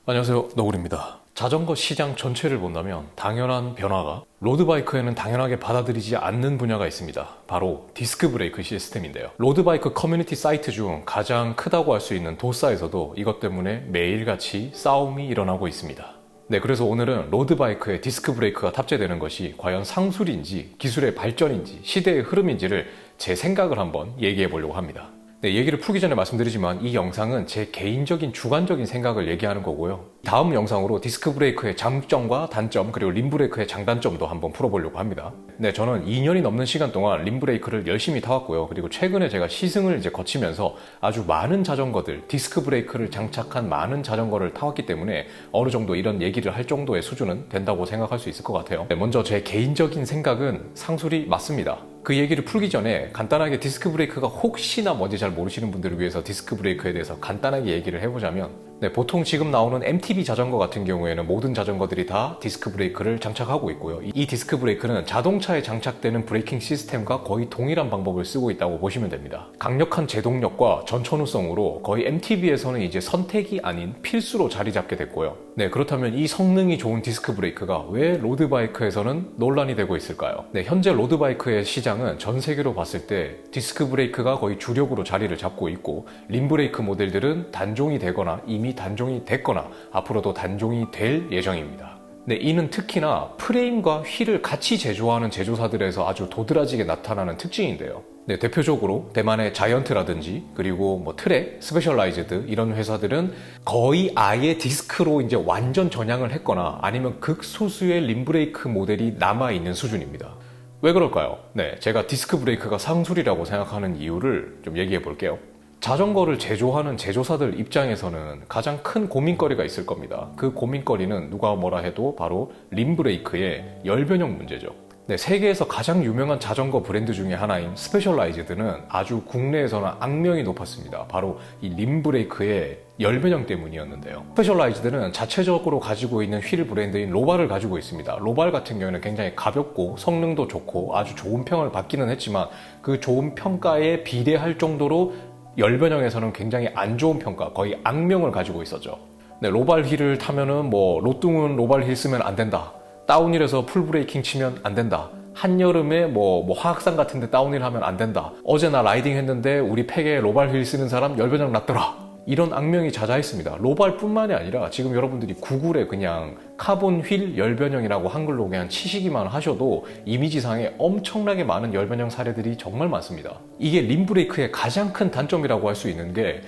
안녕하세요, 너구리입니다. 자전거 시장 전체를 본다면 당연한 변화가 로드바이크에는 당연하게 받아들이지 않는 분야가 있습니다. 바로 디스크 브레이크 시스템인데요. 로드바이크 커뮤니티 사이트 중 가장 크다고 할 수 있는 도사에서도 이것 때문에 매일같이 싸움이 일어나고 있습니다. 네, 그래서 오늘은 로드바이크에 디스크 브레이크가 탑재되는 것이 과연 상술인지 기술의 발전인지 시대의 흐름인지를 제 생각을 한번 얘기해 보려고 합니다. 네, 얘기를 풀기 전에 말씀드리지만 이 영상은 제 개인적인 주관적인 생각을 얘기하는 거고요. 다음 영상으로 디스크 브레이크의 장점과 단점 그리고 림 브레이크의 장단점도 한번 풀어보려고 합니다. 네, 저는 2년이 넘는 시간 동안 림 브레이크를 열심히 타왔고요. 그리고 최근에 제가 시승을 거치면서 아주 많은 자전거들, 디스크 브레이크를 장착한 많은 자전거를 타왔기 때문에 어느 정도 이런 얘기를 할 정도의 수준은 된다고 생각할 수 있을 것 같아요. 네, 먼저 제 개인적인 생각은 상술이 맞습니다. 그 얘기를 풀기 전에 간단하게 디스크 브레이크가 혹시나 뭔지 잘 모르시는 분들을 위해서 디스크 브레이크에 대해서 간단하게 얘기를 해보자면, 네, 보통 지금 나오는 MTB 자전거 같은 경우에는 모든 자전거들이 다 디스크 브레이크를 장착하고 있고요. 이 디스크 브레이크는 자동차에 장착되는 브레이킹 시스템과 거의 동일한 방법을 쓰고 있다고 보시면 됩니다. 강력한 제동력과 전천후성으로 거의 MTB에서는 이제 선택이 아닌 필수로 자리 잡게 됐고요. 네, 그렇다면 이 성능이 좋은 디스크 브레이크가 왜 로드바이크에서는 논란이 되고 있을까요? 네, 현재 로드바이크의 시장은 전 세계로 봤을 때 디스크 브레이크가 거의 주력으로 자리를 잡고 있고, 림 브레이크 모델들은 단종이 되거나 이미 단종이 됐거나 앞으로도 단종이 될 예정입니다. 네, 이는 특히나 프레임과 휠을 같이 제조하는 제조사들에서 아주 도드라지게 나타나는 특징인데요. 네, 대표적으로 대만의 자이언트라든지 그리고 트랙, 스페셜라이즈드 이런 회사들은 거의 아예 디스크로 이제 완전 전향을 했거나 아니면 극소수의 림 브레이크 모델이 남아있는 수준입니다. 왜 그럴까요? 네, 제가 디스크 브레이크가 상술이라고 생각하는 이유를 좀 얘기해 볼게요. 자전거를 제조하는 제조사들 입장에서는 가장 큰 고민거리가 있을 겁니다. 그 고민거리는 누가 뭐라 해도 바로 림 브레이크의 열변형 문제죠. 네, 세계에서 가장 유명한 자전거 브랜드 중에 하나인 스페셜라이즈드는 아주 국내에서는 악명이 높았습니다. 바로 이 림 브레이크의 열변형 때문이었는데요. 스페셜라이즈드는 자체적으로 가지고 있는 휠 브랜드인 로발을 가지고 있습니다. 로발 같은 경우에는 굉장히 가볍고 성능도 좋고 아주 좋은 평을 받기는 했지만 그 좋은 평가에 비례할 정도로 열변형에서는 굉장히 안 좋은 평가, 거의 악명을 가지고 있었죠. 네, 로발 휠을 타면은 로뚱은 로발 휠 쓰면 안 된다. 다운힐에서 풀 브레이킹 치면 안 된다. 한여름에 화학산 같은데 다운힐 하면 안 된다. 어제 나 라이딩 했는데 우리 팩에 로발 휠 쓰는 사람 열변형 났더라. 이런 악명이 자자했습니다. 로발뿐만이 아니라 지금 여러분들이 구글에 그냥 카본 휠 열변형이라고 한글로 그냥 치시기만 하셔도 이미지상에 엄청나게 많은 열변형 사례들이 정말 많습니다. 이게 림 브레이크의 가장 큰 단점이라고 할 수 있는 게,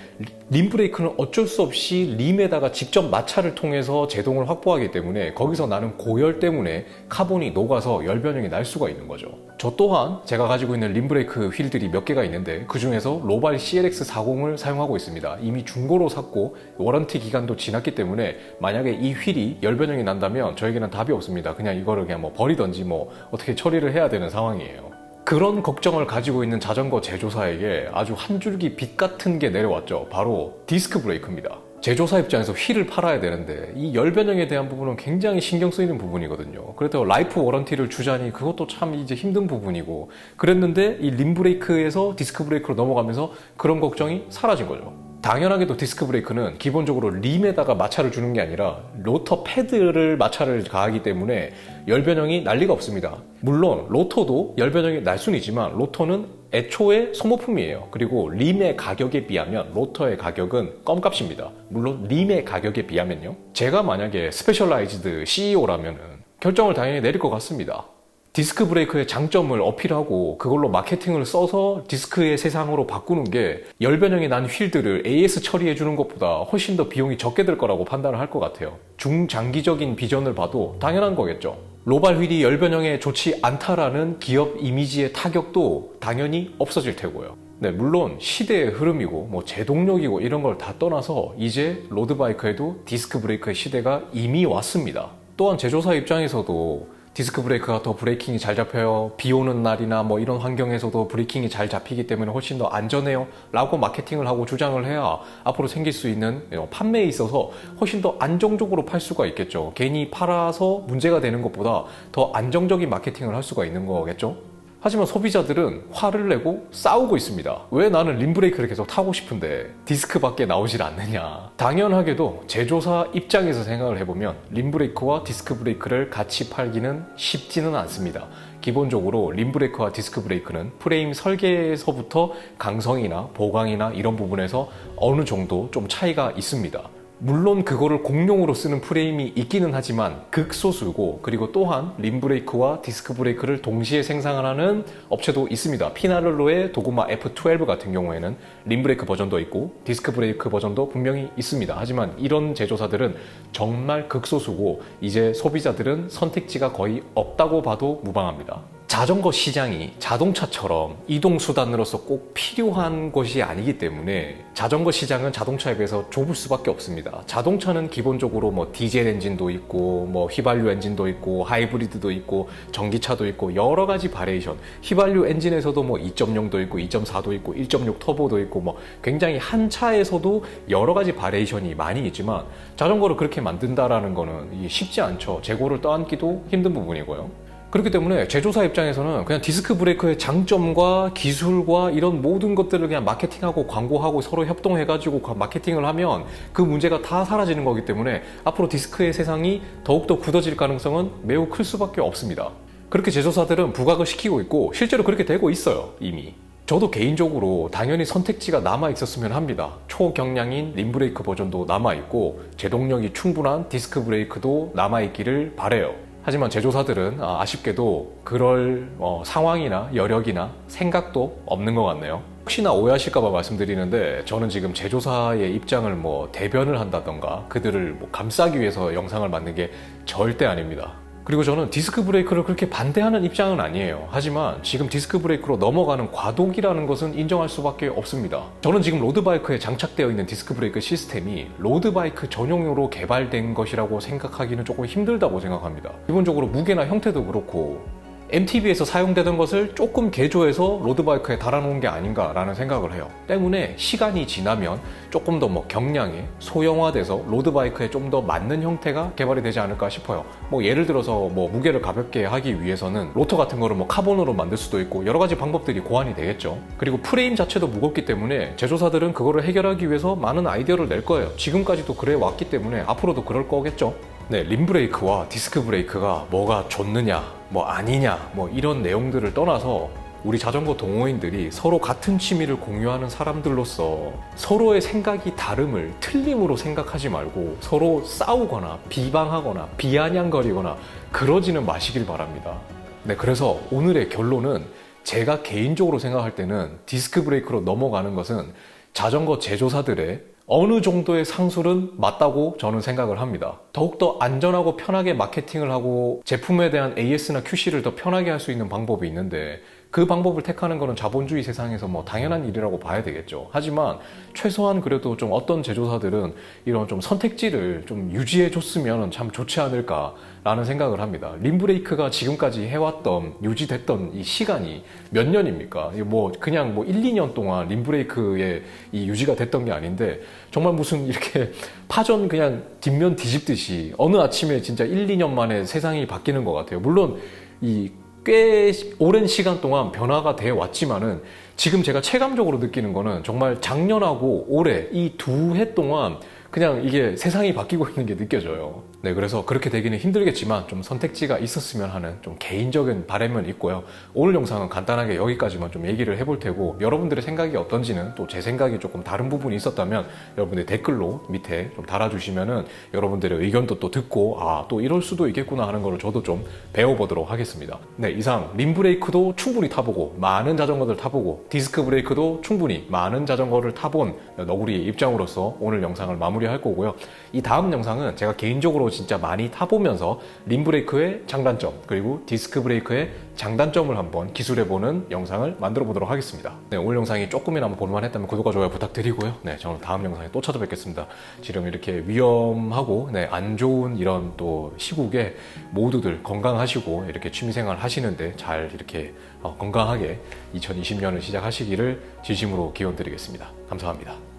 림 브레이크는 어쩔 수 없이 림에다가 직접 마찰을 통해서 제동을 확보하기 때문에 거기서 나는 고열 때문에 카본이 녹아서 열변형이 날 수가 있는 거죠. 저 또한 제가 가지고 있는 림 브레이크 휠들이 몇 개가 있는데 그 중에서 로발 CLX40을 사용하고 있습니다. 이미 중고로 샀고 워런티 기간도 지났기 때문에 만약에 이 휠이 열변형이 난다면 저에게는 답이 없습니다. 그냥 이거를 그냥 버리던지 어떻게 처리를 해야 되는 상황이에요. 그런 걱정을 가지고 있는 자전거 제조사에게 아주 한 줄기 빛 같은 게 내려왔죠. 바로 디스크 브레이크입니다. 제조사 입장에서 휠을 팔아야 되는데 이 열변형에 대한 부분은 굉장히 신경 쓰이는 부분이거든요. 그래도 라이프 워런티를 주자니 그것도 참 이제 힘든 부분이고, 그랬는데 이 림 브레이크에서 디스크 브레이크로 넘어가면서 그런 걱정이 사라진 거죠. 당연하게도 디스크 브레이크는 기본적으로 림에다가 마찰을 주는 게 아니라 로터 패드를 마찰을 가하기 때문에 열변형이 날 리가 없습니다. 물론 로터도 열변형이 날 수는 있지만 로터는 애초에 소모품이에요. 그리고 림의 가격에 비하면 로터의 가격은 껌값입니다. 물론 림의 가격에 비하면요. 제가 만약에 스페셜라이즈드 CEO라면 결정을 당연히 내릴 것 같습니다. 디스크 브레이크의 장점을 어필하고 그걸로 마케팅을 써서 디스크의 세상으로 바꾸는 게 열변형이 난 휠들을 AS 처리해 주는 것보다 훨씬 더 비용이 적게 들 거라고 판단을 할 것 같아요. 중장기적인 비전을 봐도 당연한 거겠죠. 로발 휠이 열변형에 좋지 않다라는 기업 이미지의 타격도 당연히 없어질 테고요. 네, 물론 시대의 흐름이고 제동력이고 이런 걸 다 떠나서 이제 로드바이크에도 디스크 브레이크의 시대가 이미 왔습니다. 또한 제조사 입장에서도 디스크 브레이크가 더 브레이킹이 잘 잡혀요. 비 오는 날이나 이런 환경에서도 브레이킹이 잘 잡히기 때문에 훨씬 더 안전해요 라고 마케팅을 하고 주장을 해야 앞으로 생길 수 있는 판매에 있어서 훨씬 더 안정적으로 팔 수가 있겠죠. 괜히 팔아서 문제가 되는 것보다 더 안정적인 마케팅을 할 수가 있는 거겠죠. 하지만 소비자들은 화를 내고 싸우고 있습니다. 왜 나는 림브레이크를 계속 타고 싶은데 디스크밖에 나오질 않느냐. 당연하게도 제조사 입장에서 생각을 해보면 림브레이크와 디스크 브레이크를 같이 팔기는 쉽지는 않습니다. 기본적으로 림브레이크와 디스크 브레이크는 프레임 설계에서부터 강성이나 보강이나 이런 부분에서 어느 정도 좀 차이가 있습니다. 물론 그거를 공용으로 쓰는 프레임이 있기는 하지만 극소수고, 그리고 또한 림브레이크와 디스크 브레이크를 동시에 생산하는 업체도 있습니다. 피나를로의 도그마 F12 같은 경우에는 림브레이크 버전도 있고 디스크 브레이크 버전도 분명히 있습니다. 하지만 이런 제조사들은 정말 극소수고 이제 소비자들은 선택지가 거의 없다고 봐도 무방합니다. 자전거 시장이 자동차처럼 이동수단으로서 꼭 필요한 것이 아니기 때문에 자전거 시장은 자동차에 비해서 좁을 수밖에 없습니다. 자동차는 기본적으로 뭐 디젤 엔진도 있고 뭐 휘발유 엔진도 있고 하이브리드도 있고 전기차도 있고 여러 가지 바리에이션, 휘발유 엔진에서도 뭐 2.0도 있고 2.4도 있고 1.6 터보도 있고 뭐 굉장히 한 차에서도 여러 가지 바리에이션이 많이 있지만 자전거를 그렇게 만든다라는 거는 쉽지 않죠. 재고를 떠안기도 힘든 부분이고요. 그렇기 때문에 제조사 입장에서는 그냥 디스크 브레이크의 장점과 기술과 이런 모든 것들을 그냥 마케팅하고 광고하고 서로 협동해가지고 마케팅을 하면 그 문제가 다 사라지는 거기 때문에 앞으로 디스크의 세상이 더욱더 굳어질 가능성은 매우 클 수밖에 없습니다. 그렇게 제조사들은 부각을 시키고 있고 실제로 그렇게 되고 있어요, 이미. 저도 개인적으로 당연히 선택지가 남아있었으면 합니다. 초경량인 림브레이크 버전도 남아있고 제동력이 충분한 디스크 브레이크도 남아있기를 바라요. 하지만 제조사들은 아쉽게도 그럴 상황이나 여력이나 생각도 없는 것 같네요. 혹시나 오해하실까봐 말씀드리는데 저는 지금 제조사의 입장을 뭐 대변을 한다던가 그들을 뭐 감싸기 위해서 영상을 만든 게 절대 아닙니다. 그리고 저는 디스크 브레이크를 그렇게 반대하는 입장은 아니에요. 하지만 지금 디스크 브레이크로 넘어가는 과도기라는 것은 인정할 수밖에 없습니다. 저는 지금 로드바이크에 장착되어 있는 디스크 브레이크 시스템이 로드바이크 전용으로 개발된 것이라고 생각하기는 조금 힘들다고 생각합니다. 기본적으로 무게나 형태도 그렇고 MTB에서 사용되던 것을 조금 개조해서 로드바이크에 달아놓은 게 아닌가라는 생각을 해요. 때문에 시간이 지나면 조금 더 뭐 경량에 소형화돼서 로드바이크에 좀 더 맞는 형태가 개발이 되지 않을까 싶어요. 뭐 예를 들어서 뭐 무게를 가볍게 하기 위해서는 로터 같은 거를 뭐 카본으로 만들 수도 있고 여러 가지 방법들이 고안이 되겠죠. 그리고 프레임 자체도 무겁기 때문에 제조사들은 그거를 해결하기 위해서 많은 아이디어를 낼 거예요. 지금까지도 그래 왔기 때문에 앞으로도 그럴 거겠죠. 네, 림브레이크와 디스크 브레이크가 뭐가 좋느냐, 뭐 아니냐, 뭐 이런 내용들을 떠나서 우리 자전거 동호인들이 서로 같은 취미를 공유하는 사람들로서 서로의 생각이 다름을 틀림으로 생각하지 말고 서로 싸우거나 비방하거나 비아냥거리거나 그러지는 마시길 바랍니다. 네, 그래서 오늘의 결론은 제가 개인적으로 생각할 때는 디스크 브레이크로 넘어가는 것은 자전거 제조사들의 어느 정도의 상술은 맞다고 저는 생각을 합니다. 더욱더 안전하고 편하게 마케팅을 하고 제품에 대한 AS나 QC를 더 편하게 할 수 있는 방법이 있는데 그 방법을 택하는 것은 자본주의 세상에서 뭐 당연한 일이라고 봐야 되겠죠. 하지만 최소한 그래도 좀 어떤 제조사들은 이런 좀 선택지를 좀 유지해 줬으면 참 좋지 않을까라는 생각을 합니다. 림브레이크가 지금까지 해왔던 유지됐던 이 시간이 몇 년입니까? 뭐 그냥 뭐 1, 2년 동안 림브레이크의 이 유지가 됐던 게 아닌데 정말 무슨 이렇게 파전 그냥 뒷면 뒤집듯이 어느 아침에 진짜 1, 2년 만에 세상이 바뀌는 것 같아요. 물론 이 꽤 오랜 시간 동안 변화가 돼 왔지만은 지금 제가 체감적으로 느끼는 거는 정말 작년하고 올해 이 두 해 동안 그냥 이게 세상이 바뀌고 있는 게 느껴져요. 네, 그래서 그렇게 되기는 힘들겠지만 좀 선택지가 있었으면 하는 좀 개인적인 바람은 있고요. 오늘 영상은 간단하게 여기까지만 좀 얘기를 해볼 테고 여러분들의 생각이 어떤지는 또 제 생각이 조금 다른 부분이 있었다면 여러분들 댓글로 밑에 좀 달아주시면은 여러분들의 의견도 또 듣고 또 이럴 수도 있겠구나 하는 거를 저도 좀 배워보도록 하겠습니다. 네, 이상 림브레이크도 충분히 타보고 많은 자전거들 타보고 디스크 브레이크도 충분히 많은 자전거를 타본 너구리의 입장으로서 오늘 영상을 마무리할 거고요. 이 다음 영상은 제가 개인적으로 진짜 많이 타보면서 림브레이크의 장단점 그리고 디스크 브레이크의 장단점을 한번 기술해보는 영상을 만들어 보도록 하겠습니다. 네, 오늘 영상이 조금이나마 볼만했다면 구독과 좋아요 부탁드리고요. 네, 저는 다음 영상에 또 찾아뵙겠습니다. 지금 이렇게 위험하고 안 좋은 이런 또 시국에 모두들 건강하시고 이렇게 취미생활 하시는데 잘 이렇게 건강하게 2020년을 시작하시기를 진심으로 기원드리겠습니다. 감사합니다.